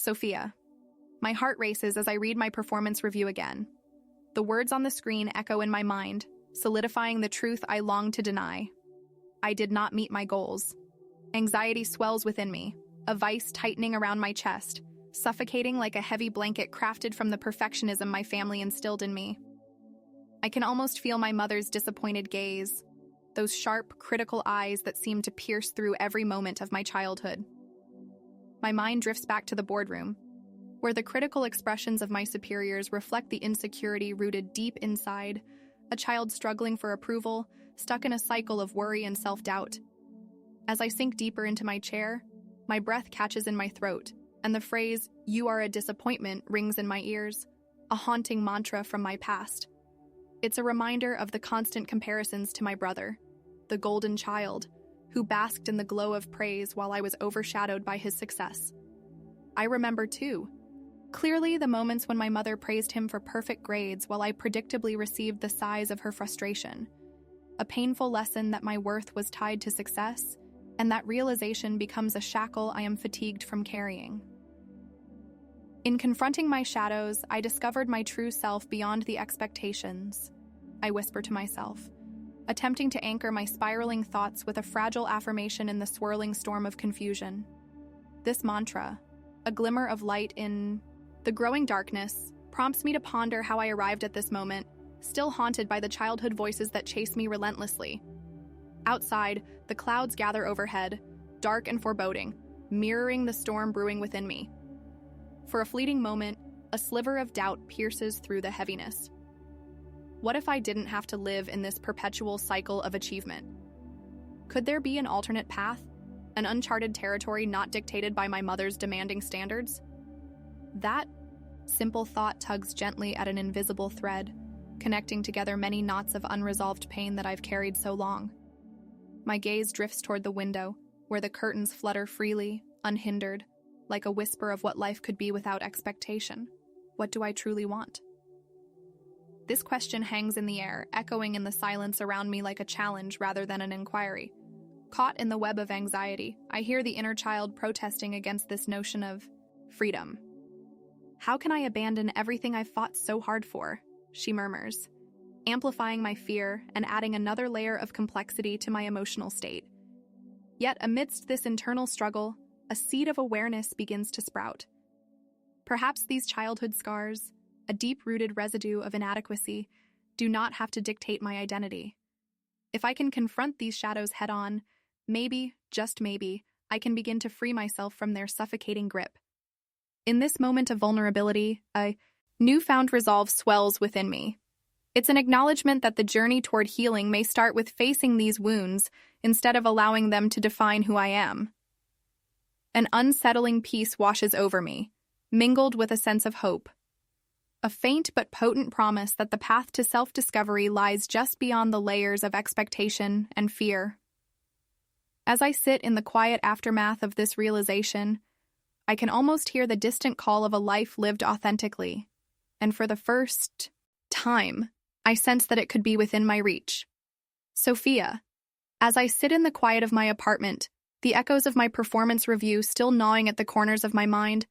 Sophia. My heart races as I read my performance review again. The words on the screen echo in my mind, solidifying the truth I long to deny. I did not meet my goals. Anxiety swells within me, a vice tightening around my chest, suffocating like a heavy blanket crafted from the perfectionism my family instilled in me. I can almost feel my mother's disappointed gaze, those sharp, critical eyes that seem to pierce through every moment of my childhood. My mind drifts back to the boardroom, where the critical expressions of my superiors reflect the insecurity rooted deep inside, a child struggling for approval, stuck in a cycle of worry and self-doubt. As I sink deeper into my chair, my breath catches in my throat, and the phrase, "You are a disappointment," rings in my ears, a haunting mantra from my past. It's a reminder of the constant comparisons to my brother, the golden child, who basked in the glow of praise while I was overshadowed by his success. I remember, too, clearly the moments when my mother praised him for perfect grades while I predictably received the sighs of her frustration, a painful lesson that my worth was tied to success, and that realization becomes a shackle I am fatigued from carrying. In confronting my shadows, I discovered my true self beyond the expectations, I whisper to myself, attempting to anchor my spiraling thoughts with a fragile affirmation in the swirling storm of confusion. This mantra, a glimmer of light in the growing darkness, prompts me to ponder how I arrived at this moment, still haunted by the childhood voices that chase me relentlessly. Outside, the clouds gather overhead, dark and foreboding, mirroring the storm brewing within me. For a fleeting moment, a sliver of doubt pierces through the heaviness. What if I didn't have to live in this perpetual cycle of achievement? Could there be an alternate path, an uncharted territory not dictated by my mother's demanding standards? That simple thought tugs gently at an invisible thread, connecting together many knots of unresolved pain that I've carried so long. My gaze drifts toward the window, where the curtains flutter freely, unhindered, like a whisper of what life could be without expectation. What do I truly want? This question hangs in the air, echoing in the silence around me like a challenge rather than an inquiry. Caught in the web of anxiety, I hear the inner child protesting against this notion of freedom. "How can I abandon everything I've fought so hard for?" she murmurs, amplifying my fear and adding another layer of complexity to my emotional state. Yet amidst this internal struggle, a seed of awareness begins to sprout. Perhaps these childhood scars, a deep-rooted residue of inadequacy, do not have to dictate my identity. If I can confront these shadows head-on, maybe, just maybe, I can begin to free myself from their suffocating grip. In this moment of vulnerability, a newfound resolve swells within me. It's an acknowledgement that the journey toward healing may start with facing these wounds instead of allowing them to define who I am. An unsettling peace washes over me, mingled with a sense of hope. A faint but potent promise that the path to self-discovery lies just beyond the layers of expectation and fear. As I sit in the quiet aftermath of this realization, I can almost hear the distant call of a life lived authentically, and for the first time, I sense that it could be within my reach. Sophia. As I sit in the quiet of my apartment, the echoes of my performance review still gnawing at the corners of my mind,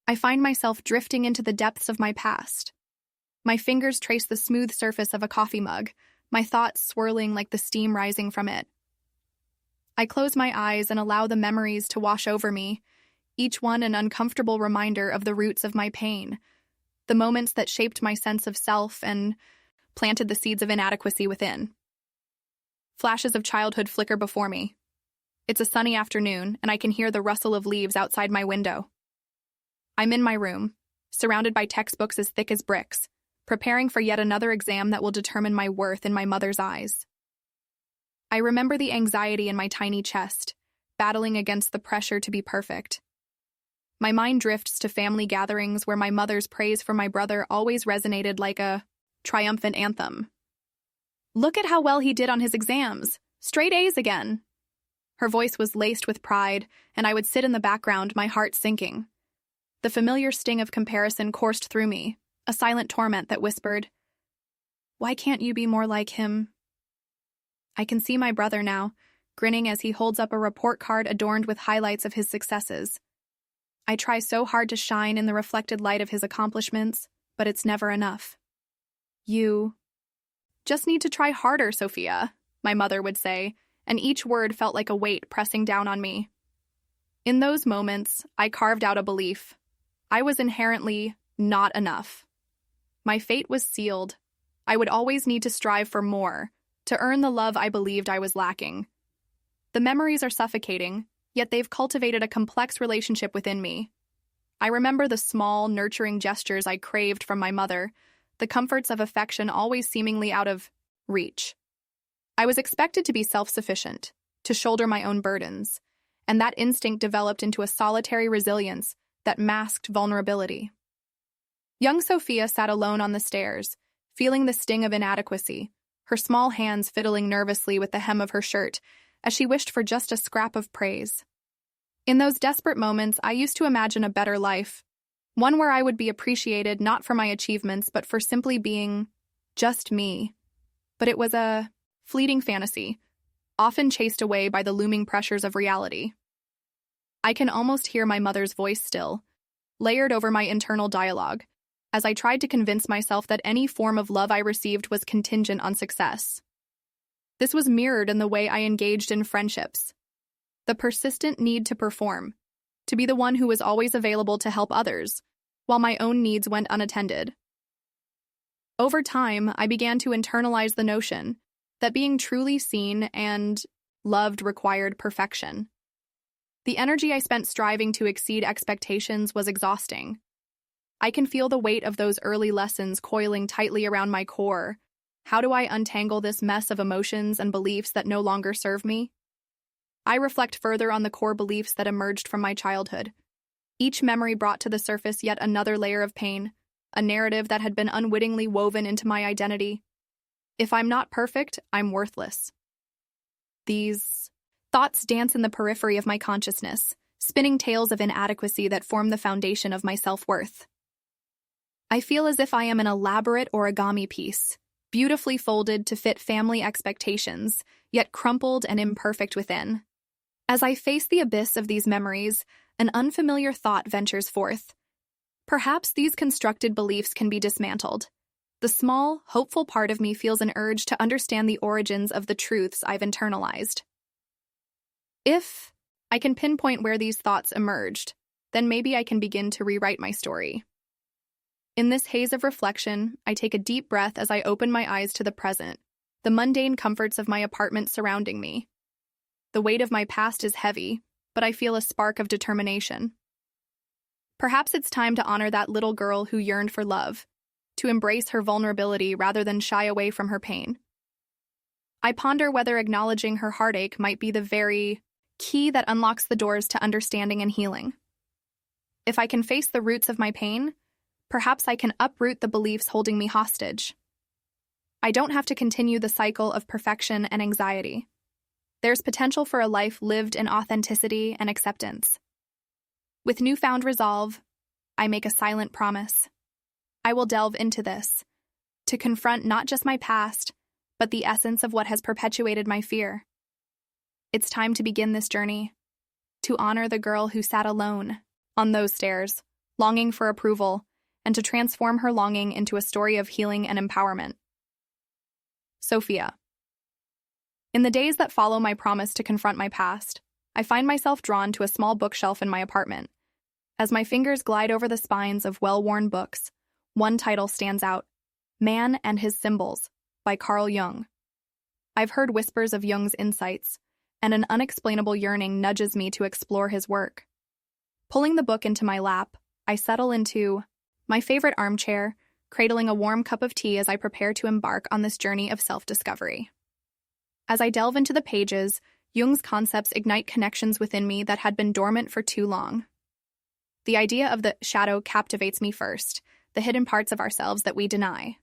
I find myself drifting into the depths of my past. My fingers trace the smooth surface of a coffee mug, my thoughts swirling like the steam rising from it. I close my eyes and allow the memories to wash over me, each one an uncomfortable reminder of the roots of my pain, the moments that shaped my sense of self and planted the seeds of inadequacy within. Flashes of childhood flicker before me. It's a sunny afternoon, and I can hear the rustle of leaves outside my window. I'm in my room, surrounded by textbooks as thick as bricks, preparing for yet another exam that will determine my worth in my mother's eyes. I remember the anxiety in my tiny chest, battling against the pressure to be perfect. My mind drifts to family gatherings where my mother's praise for my brother always resonated like a triumphant anthem. "Look at how well he did on his exams! Straight A's again!" Her voice was laced with pride, and I would sit in the background, my heart sinking. The familiar sting of comparison coursed through me, a silent torment that whispered, "Why can't you be more like him?" I can see my brother now, grinning as he holds up a report card adorned with highlights of his successes. I try so hard to shine in the reflected light of his accomplishments, but it's never enough. You just need to try harder, Sophia, my mother would say, and each word felt like a weight pressing down on me. In those moments, I carved out a belief. I was inherently not enough. My fate was sealed. I would always need to strive for more, to earn the love I believed I was lacking. The memories are suffocating, yet they've cultivated a complex relationship within me. I remember the small, nurturing gestures I craved from my mother, the comforts of affection always seemingly out of reach. I was expected to be self-sufficient, to shoulder my own burdens, and that instinct developed into a solitary resilience that masked vulnerability. Young Sophia sat alone on the stairs, feeling the sting of inadequacy, her small hands fiddling nervously with the hem of her shirt as she wished for just a scrap of praise. In those desperate moments, I used to imagine a better life, one where I would be appreciated not for my achievements but for simply being just me. But it was a fleeting fantasy, often chased away by the looming pressures of reality. I can almost hear my mother's voice still, layered over my internal dialogue, as I tried to convince myself that any form of love I received was contingent on success. This was mirrored in the way I engaged in friendships. The persistent need to perform, to be the one who was always available to help others, while my own needs went unattended. Over time, I began to internalize the notion that being truly seen and loved required perfection. The energy I spent striving to exceed expectations was exhausting. I can feel the weight of those early lessons coiling tightly around my core. How do I untangle this mess of emotions and beliefs that no longer serve me? I reflect further on the core beliefs that emerged from my childhood. Each memory brought to the surface yet another layer of pain, a narrative that had been unwittingly woven into my identity. If I'm not perfect, I'm worthless. These thoughts dance in the periphery of my consciousness, spinning tales of inadequacy that form the foundation of my self-worth. I feel as if I am an elaborate origami piece, beautifully folded to fit family expectations, yet crumpled and imperfect within. As I face the abyss of these memories, an unfamiliar thought ventures forth. Perhaps these constructed beliefs can be dismantled. The small, hopeful part of me feels an urge to understand the origins of the truths I've internalized. If I can pinpoint where these thoughts emerged, then maybe I can begin to rewrite my story. In this haze of reflection, I take a deep breath as I open my eyes to the present, the mundane comforts of my apartment surrounding me. The weight of my past is heavy, but I feel a spark of determination. Perhaps it's time to honor that little girl who yearned for love, to embrace her vulnerability rather than shy away from her pain. I ponder whether acknowledging her heartache might be the very key that unlocks the doors to understanding and healing. If I can face the roots of my pain, perhaps I can uproot the beliefs holding me hostage. I don't have to continue the cycle of perfection and anxiety. There's potential for a life lived in authenticity and acceptance. With newfound resolve, I make a silent promise. I will delve into this, to confront not just my past, but the essence of what has perpetuated my fear. It's time to begin this journey, to honor the girl who sat alone on those stairs, longing for approval, and to transform her longing into a story of healing and empowerment. Sophia. In the days that follow my promise to confront my past, I find myself drawn to a small bookshelf in my apartment. As my fingers glide over the spines of well-worn books, one title stands out, Man and His Symbols, by Jung. I've heard whispers of Jung's insights, and an unexplainable yearning nudges me to explore his work. Pulling the book into my lap, I settle into my favorite armchair, cradling a warm cup of tea as I prepare to embark on this journey of self-discovery. As I delve into the pages, Jung's concepts ignite connections within me that had been dormant for too long. The idea of the shadow captivates me first, the hidden parts of ourselves that we deny.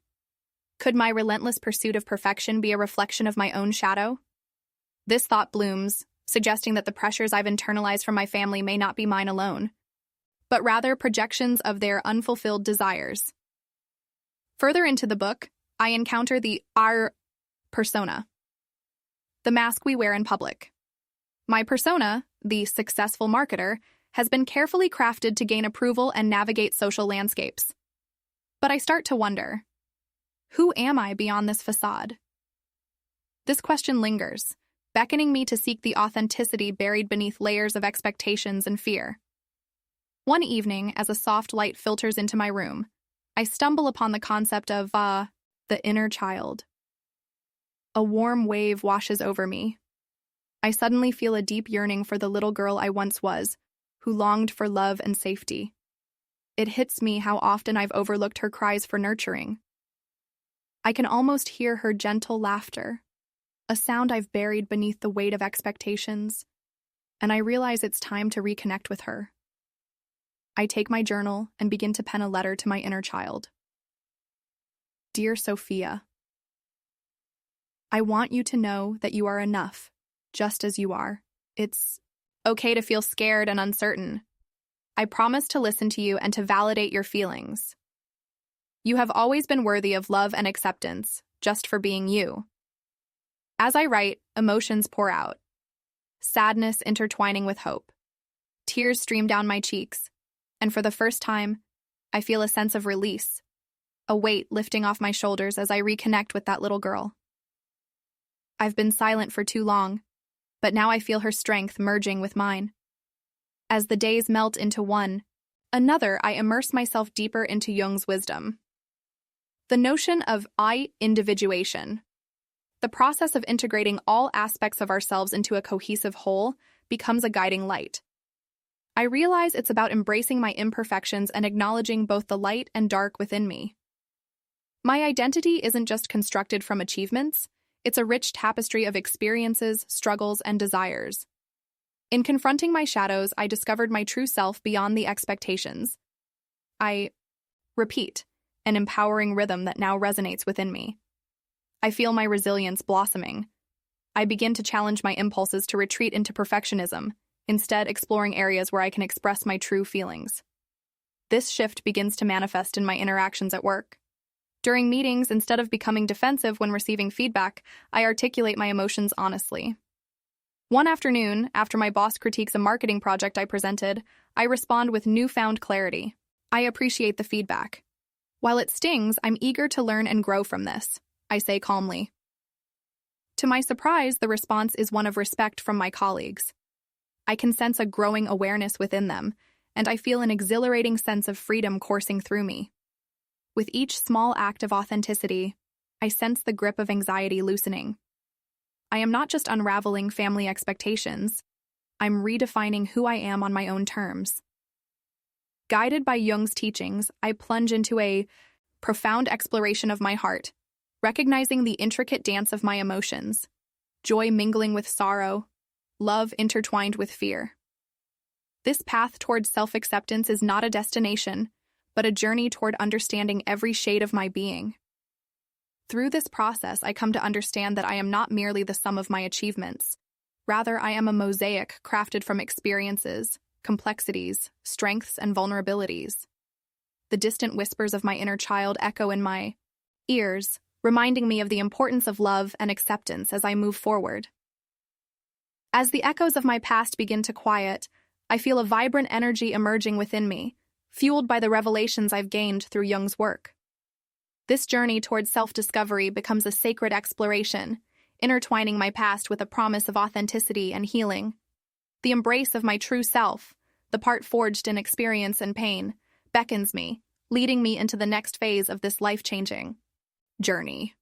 Could my relentless pursuit of perfection be a reflection of my own shadow? This thought blooms, suggesting that the pressures I've internalized from my family may not be mine alone, but rather projections of their unfulfilled desires. Further into the book, I encounter the our persona, the mask we wear in public. My persona, the successful marketer, has been carefully crafted to gain approval and navigate social landscapes. But I start to wonder, who am I beyond this facade? This question lingers, beckoning me to seek the authenticity buried beneath layers of expectations and fear. One evening, as a soft light filters into my room, I stumble upon the concept of, the inner child. A warm wave washes over me. I suddenly feel a deep yearning for the little girl I once was, who longed for love and safety. It hits me how often I've overlooked her cries for nurturing. I can almost hear her gentle laughter, a sound I've buried beneath the weight of expectations, and I realize it's time to reconnect with her. I take my journal and begin to pen a letter to my inner child. Dear Sophia, I want you to know that you are enough, just as you are. It's okay to feel scared and uncertain. I promise to listen to you and to validate your feelings. You have always been worthy of love and acceptance, just for being you. As I write, emotions pour out. Sadness intertwining with hope. Tears stream down my cheeks, and for the first time, I feel a sense of release, a weight lifting off my shoulders as I reconnect with that little girl. I've been silent for too long, but now I feel her strength merging with mine. As the days melt into one, another, I immerse myself deeper into Jung's wisdom. The notion of I-individuation, the process of integrating all aspects of ourselves into a cohesive whole, becomes a guiding light. I realize it's about embracing my imperfections and acknowledging both the light and dark within me. My identity isn't just constructed from achievements, it's a rich tapestry of experiences, struggles, and desires. In confronting my shadows, I discovered my true self beyond the expectations. I repeat, an empowering rhythm that now resonates within me. I feel my resilience blossoming. I begin to challenge my impulses to retreat into perfectionism, instead exploring areas where I can express my true feelings. This shift begins to manifest in my interactions at work. During meetings, instead of becoming defensive when receiving feedback, I articulate my emotions honestly. One afternoon, after my boss critiques a marketing project I presented, I respond with newfound clarity. I appreciate the feedback. While it stings, I'm eager to learn and grow from this, I say calmly. To my surprise, the response is one of respect from my colleagues. I can sense a growing awareness within them, and I feel an exhilarating sense of freedom coursing through me. With each small act of authenticity, I sense the grip of anxiety loosening. I am not just unraveling family expectations, I'm redefining who I am on my own terms. Guided by Jung's teachings, I plunge into a profound exploration of my heart, recognizing the intricate dance of my emotions, joy mingling with sorrow, love intertwined with fear. This path toward self-acceptance is not a destination, but a journey toward understanding every shade of my being. Through this process, I come to understand that I am not merely the sum of my achievements. Rather, I am a mosaic crafted from experiences, complexities, strengths, and vulnerabilities. The distant whispers of my inner child echo in my ears, reminding me of the importance of love and acceptance as I move forward. As the echoes of my past begin to quiet, I feel a vibrant energy emerging within me, fueled by the revelations I've gained through Jung's work. This journey towards self-discovery becomes a sacred exploration, intertwining my past with a promise of authenticity and healing. The embrace of my true self, the part forged in experience and pain, beckons me, leading me into the next phase of this life-changing journey.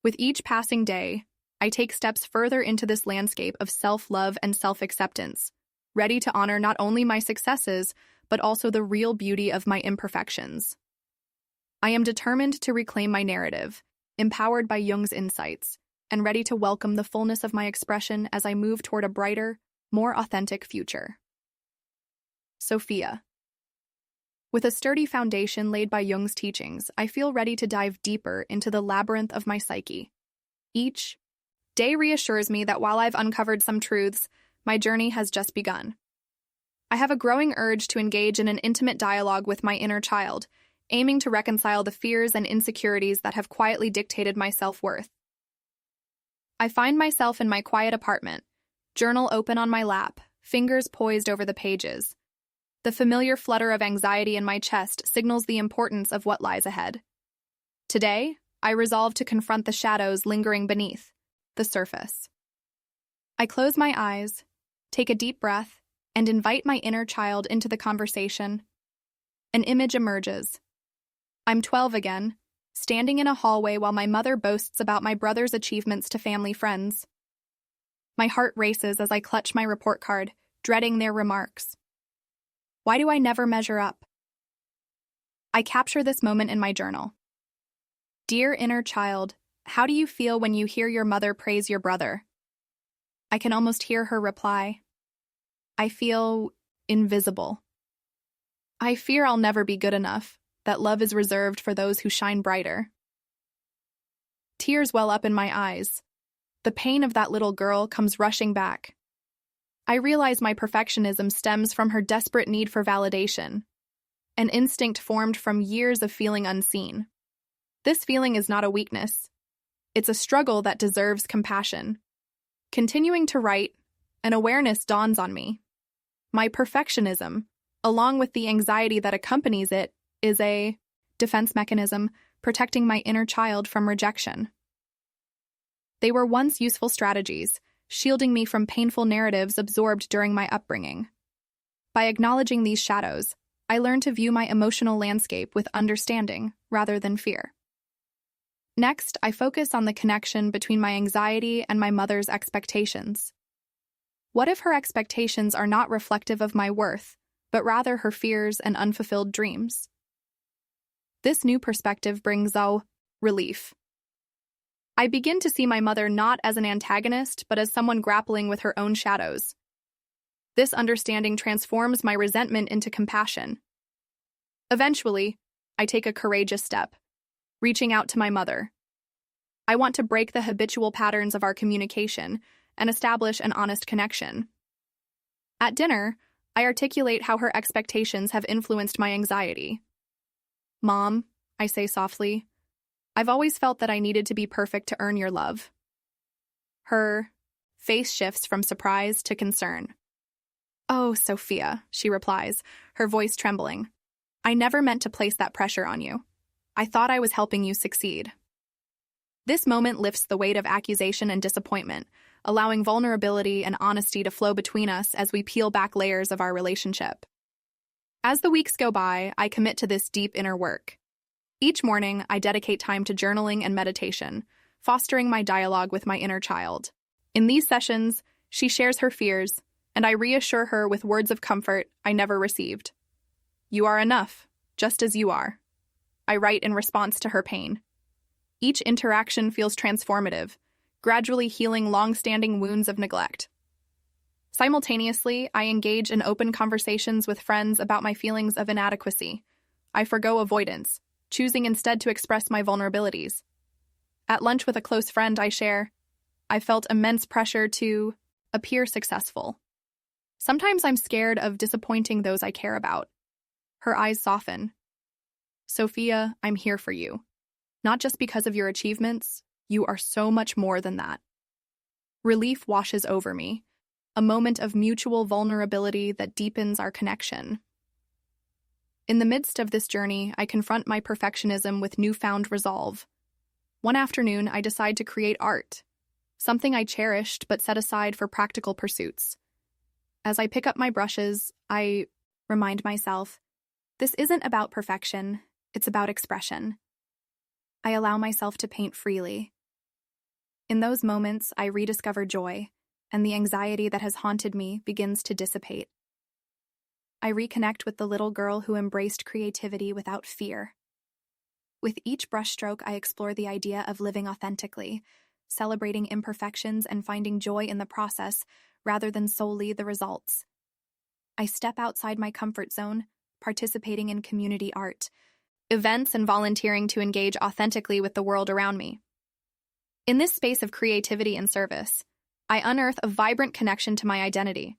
With each passing day, I take steps further into this landscape of self-love and self-acceptance, ready to honor not only my successes, but also the real beauty of my imperfections. I am determined to reclaim my narrative, empowered by Jung's insights, and ready to welcome the fullness of my expression as I move toward a brighter, more authentic future. Sophia. With a sturdy foundation laid by Jung's teachings, I feel ready to dive deeper into the labyrinth of my psyche. Each day reassures me that while I've uncovered some truths, my journey has just begun. I have a growing urge to engage in an intimate dialogue with my inner child, aiming to reconcile the fears and insecurities that have quietly dictated my self-worth. I find myself in my quiet apartment, journal open on my lap, fingers poised over the pages. The familiar flutter of anxiety in my chest signals the importance of what lies ahead. Today, I resolve to confront the shadows lingering beneath the surface. I close my eyes, take a deep breath, and invite my inner child into the conversation. An image emerges. I'm 12 again, standing in a hallway while my mother boasts about my brother's achievements to family friends. My heart races as I clutch my report card, dreading their remarks. Why do I never measure up? I capture this moment in my journal. Dear inner child, how do you feel when you hear your mother praise your brother? I can almost hear her reply. I feel invisible. I fear I'll never be good enough, that love is reserved for those who shine brighter. Tears well up in my eyes. The pain of that little girl comes rushing back. I realize my perfectionism stems from her desperate need for validation, an instinct formed from years of feeling unseen. This feeling is not a weakness. It's a struggle that deserves compassion. Continuing to write, an awareness dawns on me. My perfectionism, along with the anxiety that accompanies it, is a defense mechanism protecting my inner child from rejection. They were once useful strategies, shielding me from painful narratives absorbed during my upbringing. By acknowledging these shadows, I learned to view my emotional landscape with understanding rather than fear. Next, I focus on the connection between my anxiety and my mother's expectations. What if her expectations are not reflective of my worth, but rather her fears and unfulfilled dreams? This new perspective brings relief. I begin to see my mother not as an antagonist, but as someone grappling with her own shadows. This understanding transforms my resentment into compassion. Eventually, I take a courageous step, reaching out to my mother. I want to break the habitual patterns of our communication and establish an honest connection. At dinner, I articulate how her expectations have influenced my anxiety. Mom, I say softly, I've always felt that I needed to be perfect to earn your love. Her face shifts from surprise to concern. Oh, Sophia, she replies, her voice trembling. I never meant to place that pressure on you. I thought I was helping you succeed. This moment lifts the weight of accusation and disappointment, allowing vulnerability and honesty to flow between us as we peel back layers of our relationship. As the weeks go by, I commit to this deep inner work. Each morning, I dedicate time to journaling and meditation, fostering my dialogue with my inner child. In these sessions, she shares her fears, and I reassure her with words of comfort I never received. You are enough, just as you are. I write in response to her pain. Each interaction feels transformative, gradually healing long-standing wounds of neglect. Simultaneously, I engage in open conversations with friends about my feelings of inadequacy. I forgo avoidance, choosing instead to express my vulnerabilities. At lunch with a close friend, I share, I felt immense pressure to appear successful. Sometimes I'm scared of disappointing those I care about. Her eyes soften. Sophia, I'm here for you. Not just because of your achievements, you are so much more than that. Relief washes over me, a moment of mutual vulnerability that deepens our connection. In the midst of this journey, I confront my perfectionism with newfound resolve. One afternoon, I decide to create art, something I cherished but set aside for practical pursuits. As I pick up my brushes, I remind myself, this isn't about perfection, it's about expression. I allow myself to paint freely. In those moments, I rediscover joy, and the anxiety that has haunted me begins to dissipate. I reconnect with the little girl who embraced creativity without fear. With each brushstroke, I explore the idea of living authentically, celebrating imperfections and finding joy in the process rather than solely the results. I step outside my comfort zone, participating in community art, events, and volunteering to engage authentically with the world around me. In this space of creativity and service, I unearth a vibrant connection to my identity,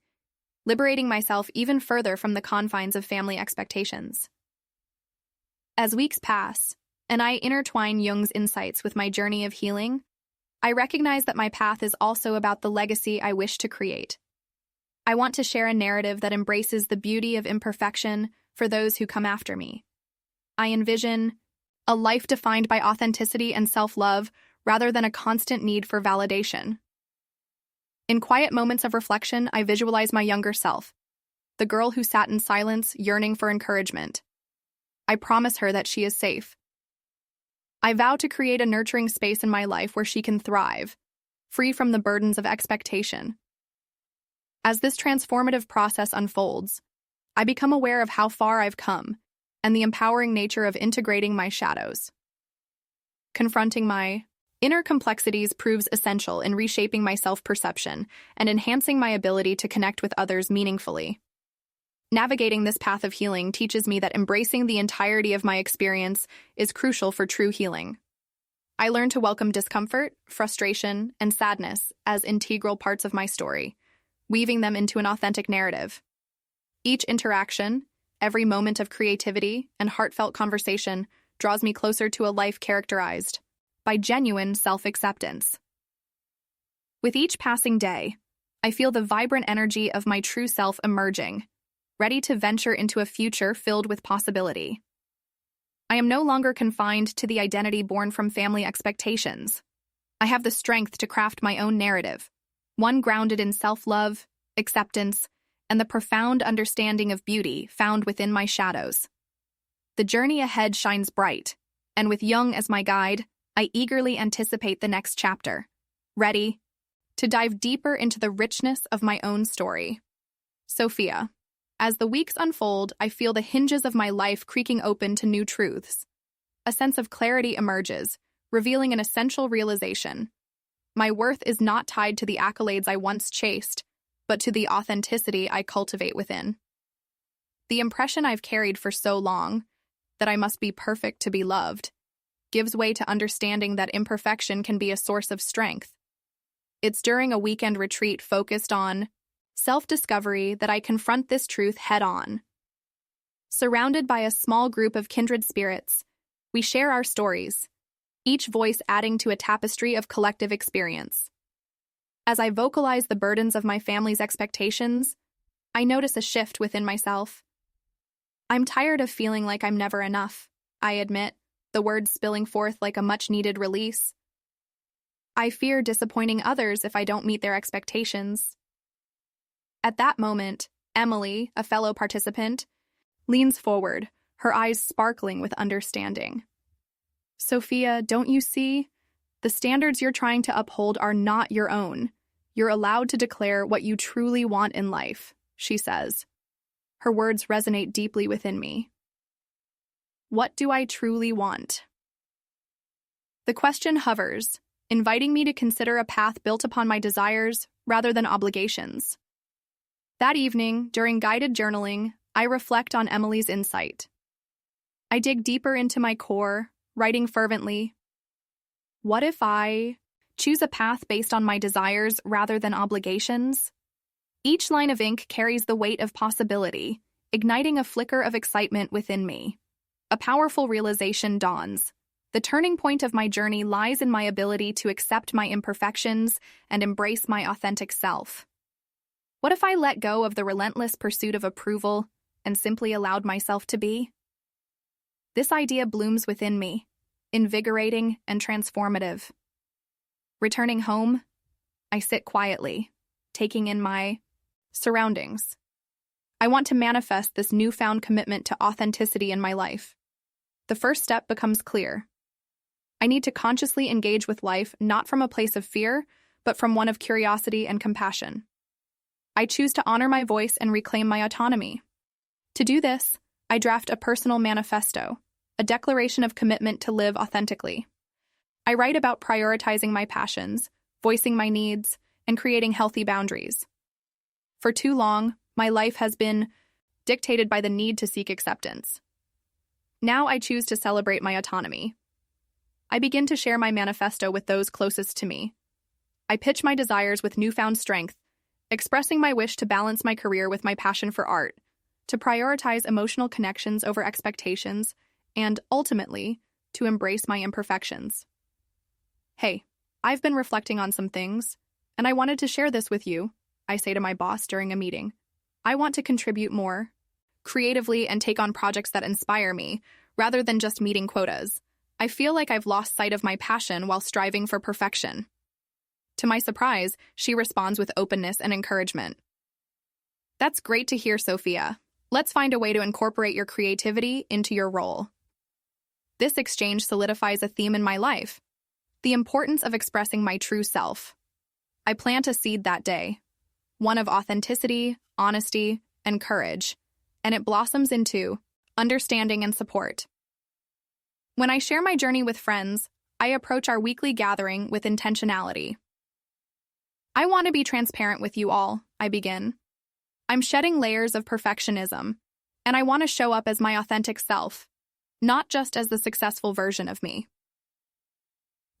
liberating myself even further from the confines of family expectations. As weeks pass, and I intertwine Jung's insights with my journey of healing, I recognize that my path is also about the legacy I wish to create. I want to share a narrative that embraces the beauty of imperfection for those who come after me. I envision a life defined by authenticity and self-love rather than a constant need for validation. In quiet moments of reflection, I visualize my younger self, the girl who sat in silence, yearning for encouragement. I promise her that she is safe. I vow to create a nurturing space in my life where she can thrive, free from the burdens of expectation. As this transformative process unfolds, I become aware of how far I've come and the empowering nature of integrating my shadows. Confronting my inner complexities proves essential in reshaping my self-perception and enhancing my ability to connect with others meaningfully. Navigating this path of healing teaches me that embracing the entirety of my experience is crucial for true healing. I learn to welcome discomfort, frustration, and sadness as integral parts of my story, weaving them into an authentic narrative. Each interaction, every moment of creativity and heartfelt conversation draws me closer to a life characterized by genuine self-acceptance. With each passing day, I feel the vibrant energy of my true self emerging, ready to venture into a future filled with possibility. I am no longer confined to the identity born from family expectations. I have the strength to craft my own narrative, one grounded in self-love, acceptance, and the profound understanding of beauty found within my shadows. The journey ahead shines bright, and with Jung as my guide, I eagerly anticipate the next chapter, ready to dive deeper into the richness of my own story. Sophia. As the weeks unfold, I feel the hinges of my life creaking open to new truths. A sense of clarity emerges, revealing an essential realization. My worth is not tied to the accolades I once chased, but to the authenticity I cultivate within. The impression I've carried for so long, that I must be perfect to be loved, gives way to understanding that imperfection can be a source of strength. It's during a weekend retreat focused on self-discovery that I confront this truth head-on. Surrounded by a small group of kindred spirits, we share our stories, each voice adding to a tapestry of collective experience. As I vocalize the burdens of my family's expectations, I notice a shift within myself. I'm tired of feeling like I'm never enough, I admit, the words spilling forth like a much-needed release. I fear disappointing others if I don't meet their expectations. At that moment, Emily, a fellow participant, leans forward, her eyes sparkling with understanding. Sophia, don't you see? The standards you're trying to uphold are not your own. You're allowed to declare what you truly want in life, she says. Her words resonate deeply within me. What do I truly want? The question hovers, inviting me to consider a path built upon my desires rather than obligations. That evening, during guided journaling, I reflect on Emily's insight. I dig deeper into my core, writing fervently, what if I choose a path based on my desires rather than obligations? Each line of ink carries the weight of possibility, igniting a flicker of excitement within me. A powerful realization dawns. The turning point of my journey lies in my ability to accept my imperfections and embrace my authentic self. What if I let go of the relentless pursuit of approval and simply allowed myself to be? This idea blooms within me, invigorating and transformative. Returning home, I sit quietly, taking in my surroundings. I want to manifest this newfound commitment to authenticity in my life. The first step becomes clear. I need to consciously engage with life not from a place of fear, but from one of curiosity and compassion. I choose to honor my voice and reclaim my autonomy. To do this, I draft a personal manifesto, a declaration of commitment to live authentically. I write about prioritizing my passions, voicing my needs, and creating healthy boundaries. For too long, my life has been dictated by the need to seek acceptance. Now I choose to celebrate my autonomy. I begin to share my manifesto with those closest to me. I pitch my desires with newfound strength, expressing my wish to balance my career with my passion for art, to prioritize emotional connections over expectations, and, ultimately, to embrace my imperfections. Hey, I've been reflecting on some things, and I wanted to share this with you. I say to my boss during a meeting. I want to contribute more creatively and take on projects that inspire me, rather than just meeting quotas. I feel like I've lost sight of my passion while striving for perfection. To my surprise, she responds with openness and encouragement. That's great to hear, Sophia. Let's find a way to incorporate your creativity into your role. This exchange solidifies a theme in my life: the importance of expressing my true self. I plant a seed that day, one of authenticity, honesty, and courage, and it blossoms into understanding and support. When I share my journey with friends, I approach our weekly gathering with intentionality. I want to be transparent with you all, I begin. I'm shedding layers of perfectionism, and I want to show up as my authentic self, not just as the successful version of me.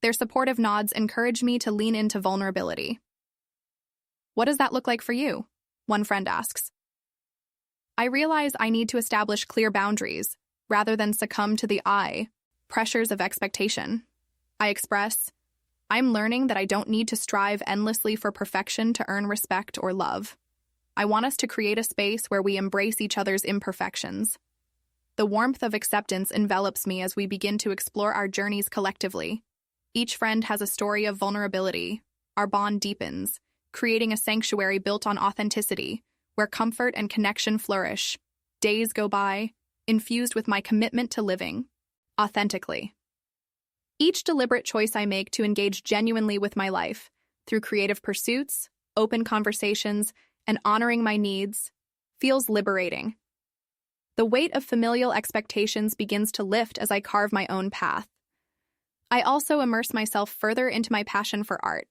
Their supportive nods encourage me to lean into vulnerability. What does that look like for you? One friend asks. I realize I need to establish clear boundaries rather than succumb to the pressures of expectation. I express, I'm learning that I don't need to strive endlessly for perfection to earn respect or love. I want us to create a space where we embrace each other's imperfections. The warmth of acceptance envelops me as we begin to explore our journeys collectively. Each friend has a story of vulnerability. Our bond deepens, creating a sanctuary built on authenticity, where comfort and connection flourish. Days go by, infused with my commitment to living authentically. Each deliberate choice I make to engage genuinely with my life, through creative pursuits, open conversations, and honoring my needs, feels liberating. The weight of familial expectations begins to lift as I carve my own path. I also immerse myself further into my passion for art.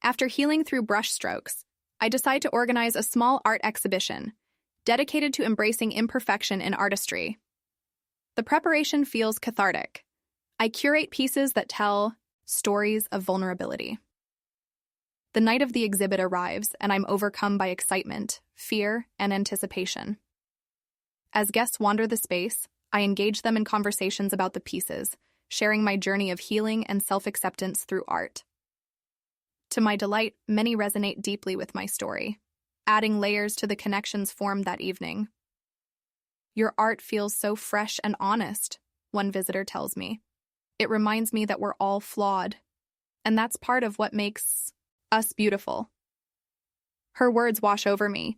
After healing through brushstrokes, I decide to organize a small art exhibition dedicated to embracing imperfection in artistry. The preparation feels cathartic. I curate pieces that tell stories of vulnerability. The night of the exhibit arrives, and I'm overcome by excitement, fear, and anticipation. As guests wander the space, I engage them in conversations about the pieces, sharing my journey of healing and self-acceptance through art. To my delight, many resonate deeply with my story, adding layers to the connections formed that evening. Your art feels so fresh and honest, one visitor tells me. It reminds me that we're all flawed, and that's part of what makes us beautiful. Her words wash over me,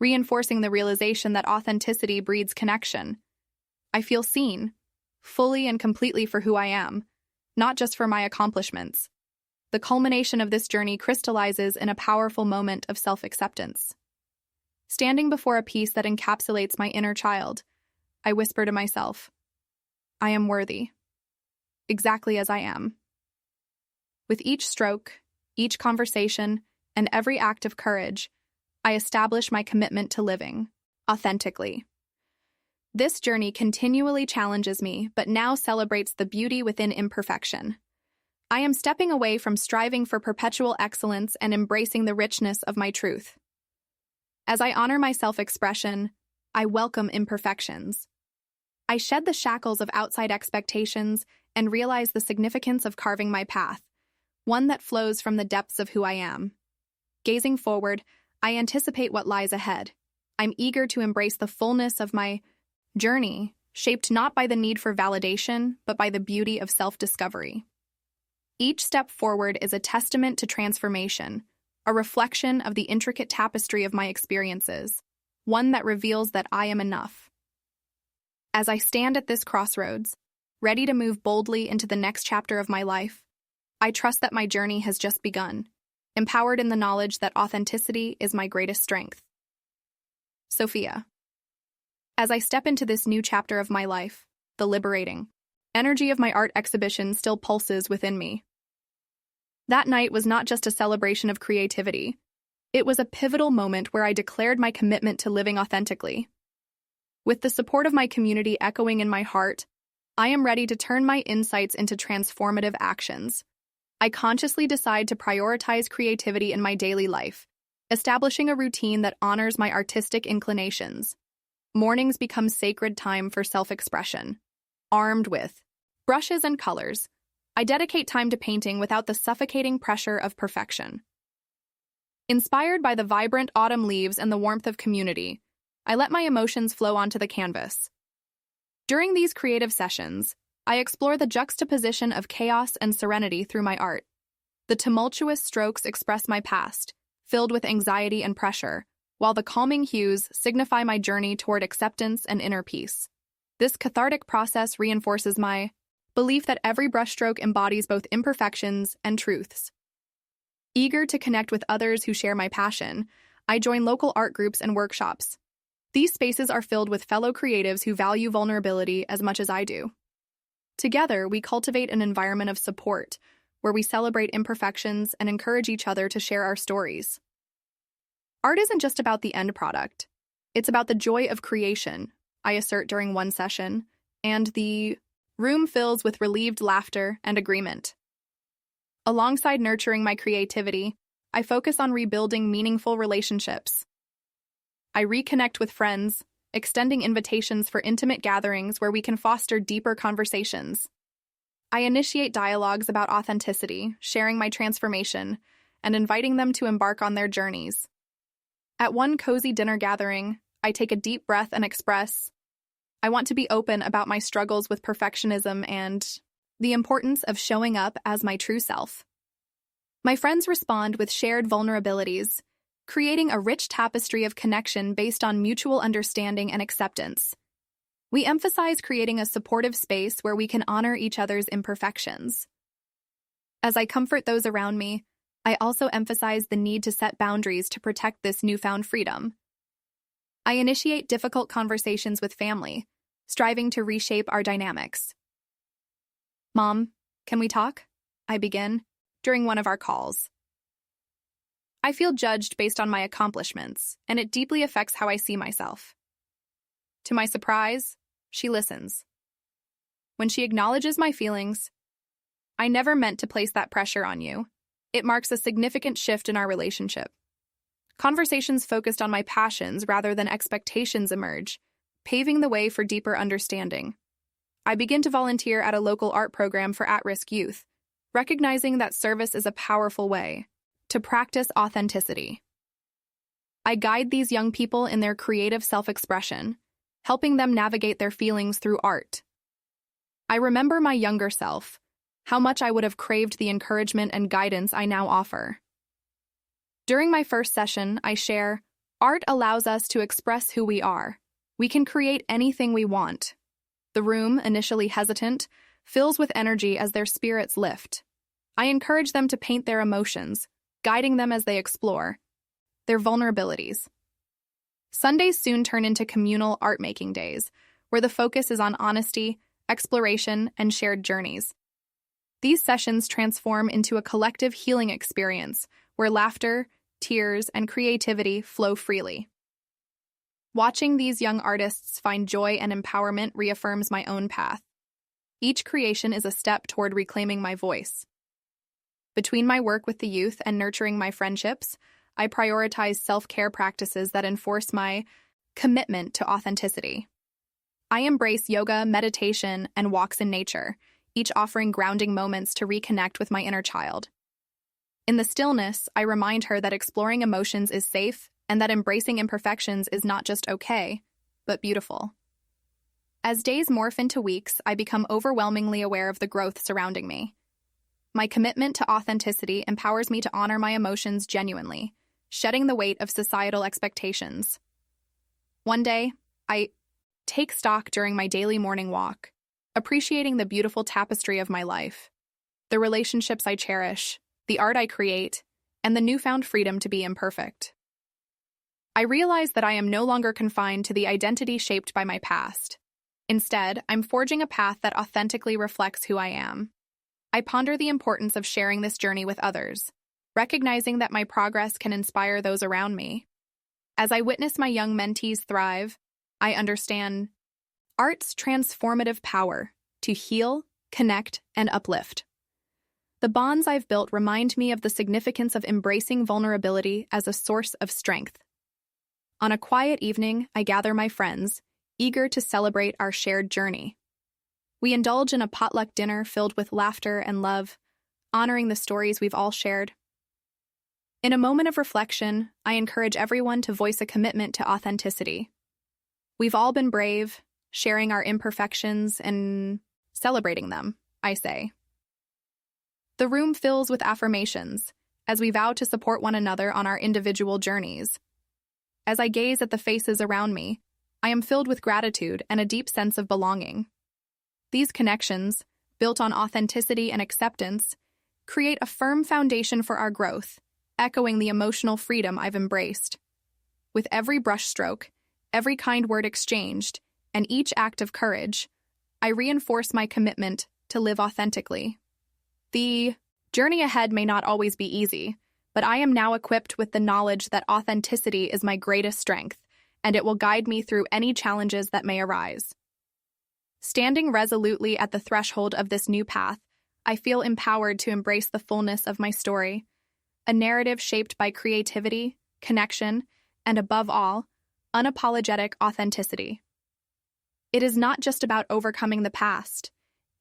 reinforcing the realization that authenticity breeds connection. I feel seen, fully and completely for who I am, not just for my accomplishments. The culmination of this journey crystallizes in a powerful moment of self-acceptance. Standing before a piece that encapsulates my inner child, I whisper to myself, I am worthy, exactly as I am. With each stroke, each conversation, and every act of courage, I establish my commitment to living authentically. This journey continually challenges me, but now celebrates the beauty within imperfection. I am stepping away from striving for perpetual excellence and embracing the richness of my truth. As I honor my self-expression, I welcome imperfections. I shed the shackles of outside expectations and realize the significance of carving my path, one that flows from the depths of who I am. Gazing forward, I anticipate what lies ahead. I'm eager to embrace the fullness of my journey, shaped not by the need for validation, but by the beauty of self-discovery. Each step forward is a testament to transformation, a reflection of the intricate tapestry of my experiences, one that reveals that I am enough. As I stand at this crossroads, ready to move boldly into the next chapter of my life, I trust that my journey has just begun, empowered in the knowledge that authenticity is my greatest strength. Sophia. As I step into this new chapter of my life, the liberating energy of my art exhibition still pulses within me. That night was not just a celebration of creativity. It was a pivotal moment where I declared my commitment to living authentically. With the support of my community echoing in my heart, I am ready to turn my insights into transformative actions. I consciously decide to prioritize creativity in my daily life, establishing a routine that honors my artistic inclinations. Mornings become sacred time for self-expression. Armed with brushes and colors, I dedicate time to painting without the suffocating pressure of perfection. Inspired by the vibrant autumn leaves and the warmth of community, I let my emotions flow onto the canvas. During these creative sessions, I explore the juxtaposition of chaos and serenity through my art. The tumultuous strokes express my past, filled with anxiety and pressure, while the calming hues signify my journey toward acceptance and inner peace. This cathartic process reinforces my belief that every brushstroke embodies both imperfections and truths. Eager to connect with others who share my passion, I join local art groups and workshops. These spaces are filled with fellow creatives who value vulnerability as much as I do. Together, we cultivate an environment of support, where we celebrate imperfections and encourage each other to share our stories. Art isn't just about the end product. It's about the joy of creation, I assert during one session, and the room fills with relieved laughter and agreement. Alongside nurturing my creativity, I focus on rebuilding meaningful relationships. I reconnect with friends, extending invitations for intimate gatherings where we can foster deeper conversations. I initiate dialogues about authenticity, sharing my transformation, and inviting them to embark on their journeys. At one cozy dinner gathering, I take a deep breath and express, I want to be open about my struggles with perfectionism and the importance of showing up as my true self. My friends respond with shared vulnerabilities, creating a rich tapestry of connection based on mutual understanding and acceptance. We emphasize creating a supportive space where we can honor each other's imperfections. As I comfort those around me, I also emphasize the need to set boundaries to protect this newfound freedom. I initiate difficult conversations with family, striving to reshape our dynamics. "Mom, can we talk?" I begin, during one of our calls. I feel judged based on my accomplishments, and it deeply affects how I see myself. To my surprise, she listens. When she acknowledges my feelings, "I never meant to place that pressure on you," it marks a significant shift in our relationship. Conversations focused on my passions rather than expectations emerge, paving the way for deeper understanding. I begin to volunteer at a local art program for at-risk youth, recognizing that service is a powerful way to practice authenticity. I guide these young people in their creative self-expression, helping them navigate their feelings through art. I remember my younger self, how much I would have craved the encouragement and guidance I now offer. During my first session, I share, art allows us to express who we are. We can create anything we want. The room, initially hesitant, fills with energy as their spirits lift. I encourage them to paint their emotions, guiding them as they explore their vulnerabilities. Sundays soon turn into communal art-making days, where the focus is on honesty, exploration, and shared journeys. These sessions transform into a collective healing experience where laughter, tears, and creativity flow freely. Watching these young artists find joy and empowerment reaffirms my own path. Each creation is a step toward reclaiming my voice. Between my work with the youth and nurturing my friendships, I prioritize self-care practices that enforce my commitment to authenticity. I embrace yoga, meditation, and walks in nature, each offering grounding moments to reconnect with my inner child. In the stillness, I remind her that exploring emotions is safe and that embracing imperfections is not just okay, but beautiful. As days morph into weeks, I become overwhelmingly aware of the growth surrounding me. My commitment to authenticity empowers me to honor my emotions genuinely, shedding the weight of societal expectations. One day, I take stock during my daily morning walk, appreciating the beautiful tapestry of my life, the relationships I cherish, the art I create, and the newfound freedom to be imperfect. I realize that I am no longer confined to the identity shaped by my past. Instead, I'm forging a path that authentically reflects who I am. I ponder the importance of sharing this journey with others, recognizing that my progress can inspire those around me. As I witness my young mentees thrive, I understand art's transformative power to heal, connect, and uplift. The bonds I've built remind me of the significance of embracing vulnerability as a source of strength. On a quiet evening, I gather my friends, eager to celebrate our shared journey. We indulge in a potluck dinner filled with laughter and love, honoring the stories we've all shared. In a moment of reflection, I encourage everyone to voice a commitment to authenticity. We've all been brave, sharing our imperfections and celebrating them, I say. The room fills with affirmations as we vow to support one another on our individual journeys. As I gaze at the faces around me, I am filled with gratitude and a deep sense of belonging. These connections, built on authenticity and acceptance, create a firm foundation for our growth, echoing the emotional freedom I've embraced. With every brushstroke, every kind word exchanged, and each act of courage, I reinforce my commitment to live authentically. The journey ahead may not always be easy, but I am now equipped with the knowledge that authenticity is my greatest strength, and it will guide me through any challenges that may arise. Standing resolutely at the threshold of this new path, I feel empowered to embrace the fullness of my story, a narrative shaped by creativity, connection, and above all, unapologetic authenticity. It is not just about overcoming the past.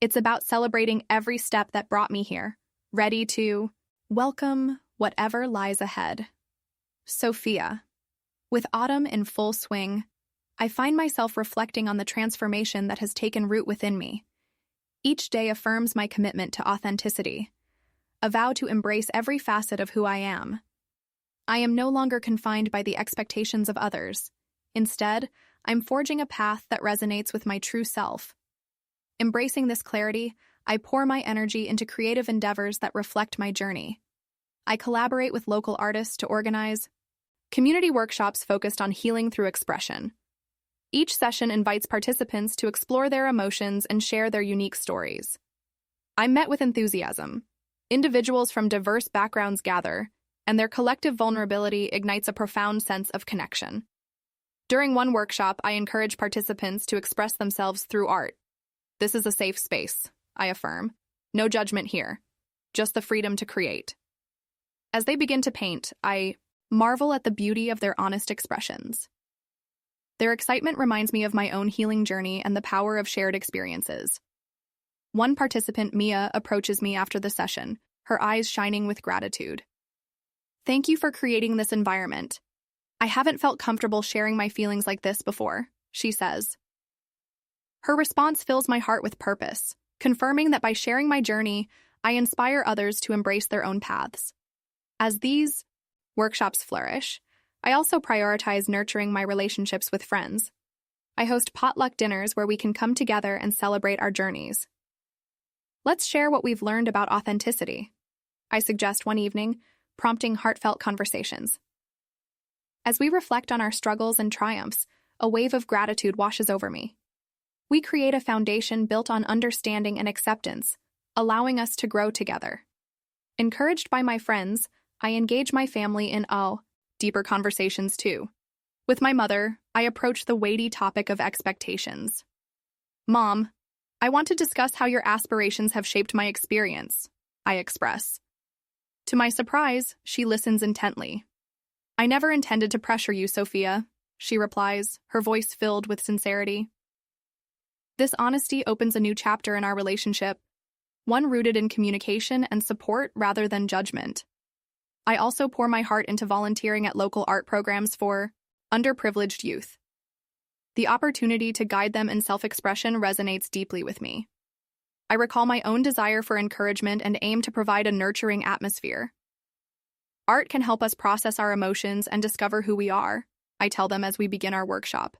It's about celebrating every step that brought me here, ready to welcome whatever lies ahead. Sophia. With autumn in full swing, I find myself reflecting on the transformation that has taken root within me. Each day affirms my commitment to authenticity, a vow to embrace every facet of who I am. I am no longer confined by the expectations of others. Instead, I'm forging a path that resonates with my true self. Embracing this clarity, I pour my energy into creative endeavors that reflect my journey. I collaborate with local artists to organize community workshops focused on healing through expression. Each session invites participants to explore their emotions and share their unique stories. I'm met with enthusiasm. Individuals from diverse backgrounds gather, and their collective vulnerability ignites a profound sense of connection. During one workshop, I encourage participants to express themselves through art. This is a safe space, I affirm. No judgment here, just the freedom to create. As they begin to paint, I marvel at the beauty of their honest expressions. Their excitement reminds me of my own healing journey and the power of shared experiences. One participant, Mia, approaches me after the session, her eyes shining with gratitude. "Thank you for creating this environment. I haven't felt comfortable sharing my feelings like this before," she says. Her response fills my heart with purpose, confirming that by sharing my journey, I inspire others to embrace their own paths. As these workshops flourish, I also prioritize nurturing my relationships with friends. I host potluck dinners where we can come together and celebrate our journeys. Let's share what we've learned about authenticity, I suggest one evening, prompting heartfelt conversations. As we reflect on our struggles and triumphs, a wave of gratitude washes over me. We create a foundation built on understanding and acceptance, allowing us to grow together. Encouraged by my friends, I engage my family in deeper conversations too. With my mother, I approach the weighty topic of expectations. "Mom, I want to discuss how your aspirations have shaped my experience," I express. To my surprise, she listens intently. "I never intended to pressure you, Sophia," she replies, her voice filled with sincerity. This honesty opens a new chapter in our relationship, one rooted in communication and support rather than judgment. I also pour my heart into volunteering at local art programs for underprivileged youth. The opportunity to guide them in self-expression resonates deeply with me. I recall my own desire for encouragement and aim to provide a nurturing atmosphere. Art can help us process our emotions and discover who we are, I tell them as we begin our workshop.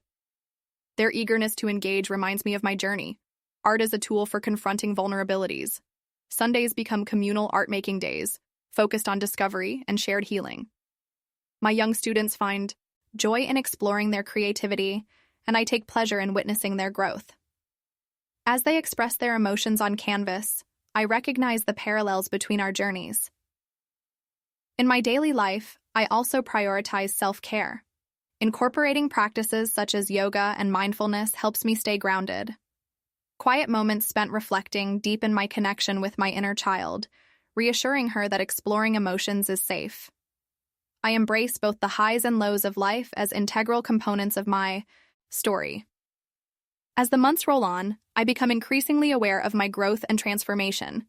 Their eagerness to engage reminds me of my journey. Art is a tool for confronting vulnerabilities. Sundays become communal art-making days, focused on discovery and shared healing. My young students find joy in exploring their creativity, and I take pleasure in witnessing their growth. As they express their emotions on canvas, I recognize the parallels between our journeys. In my daily life, I also prioritize self-care. Incorporating practices such as yoga and mindfulness helps me stay grounded. Quiet moments spent reflecting deepen my connection with my inner child, reassuring her that exploring emotions is safe. I embrace both the highs and lows of life as integral components of my story. As the months roll on, I become increasingly aware of my growth and transformation.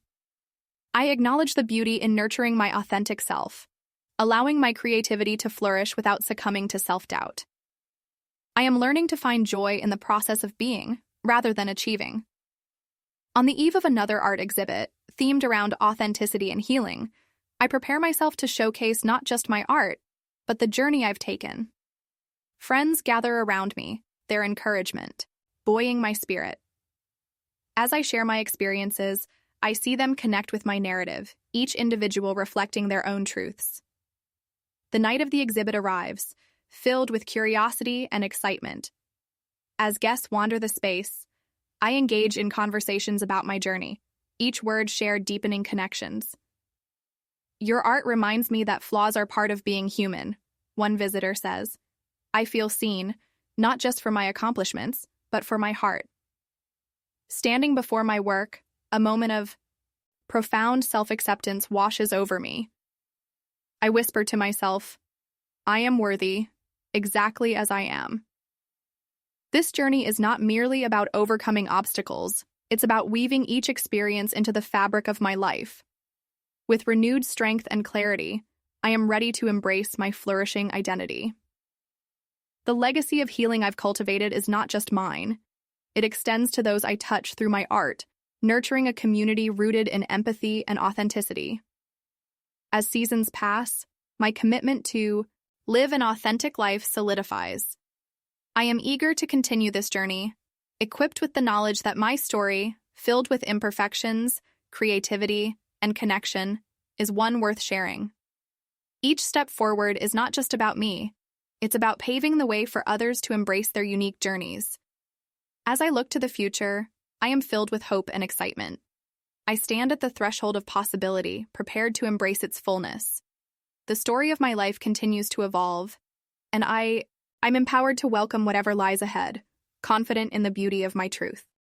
I acknowledge the beauty in nurturing my authentic self, allowing my creativity to flourish without succumbing to self-doubt. I am learning to find joy in the process of being, rather than achieving. On the eve of another art exhibit, themed around authenticity and healing, I prepare myself to showcase not just my art, but the journey I've taken. Friends gather around me, their encouragement, buoying my spirit. As I share my experiences, I see them connect with my narrative, each individual reflecting their own truths. The night of the exhibit arrives, filled with curiosity and excitement. As guests wander the space, I engage in conversations about my journey, each word shared deepening connections. "Your art reminds me that flaws are part of being human," one visitor says. "I feel seen, not just for my accomplishments, but for my heart." Standing before my work, a moment of profound self-acceptance washes over me. I whisper to myself, "I am worthy, exactly as I am." This journey is not merely about overcoming obstacles, it's about weaving each experience into the fabric of my life. With renewed strength and clarity, I am ready to embrace my flourishing identity. The legacy of healing I've cultivated is not just mine. It extends to those I touch through my art, nurturing a community rooted in empathy and authenticity. As seasons pass, my commitment to live an authentic life solidifies. I am eager to continue this journey, equipped with the knowledge that my story, filled with imperfections, creativity, and connection, is one worth sharing. Each step forward is not just about me, it's about paving the way for others to embrace their unique journeys. As I look to the future, I am filled with hope and excitement. I stand at the threshold of possibility, prepared to embrace its fullness. The story of my life continues to evolve, and I'm empowered to welcome whatever lies ahead, confident in the beauty of my truth.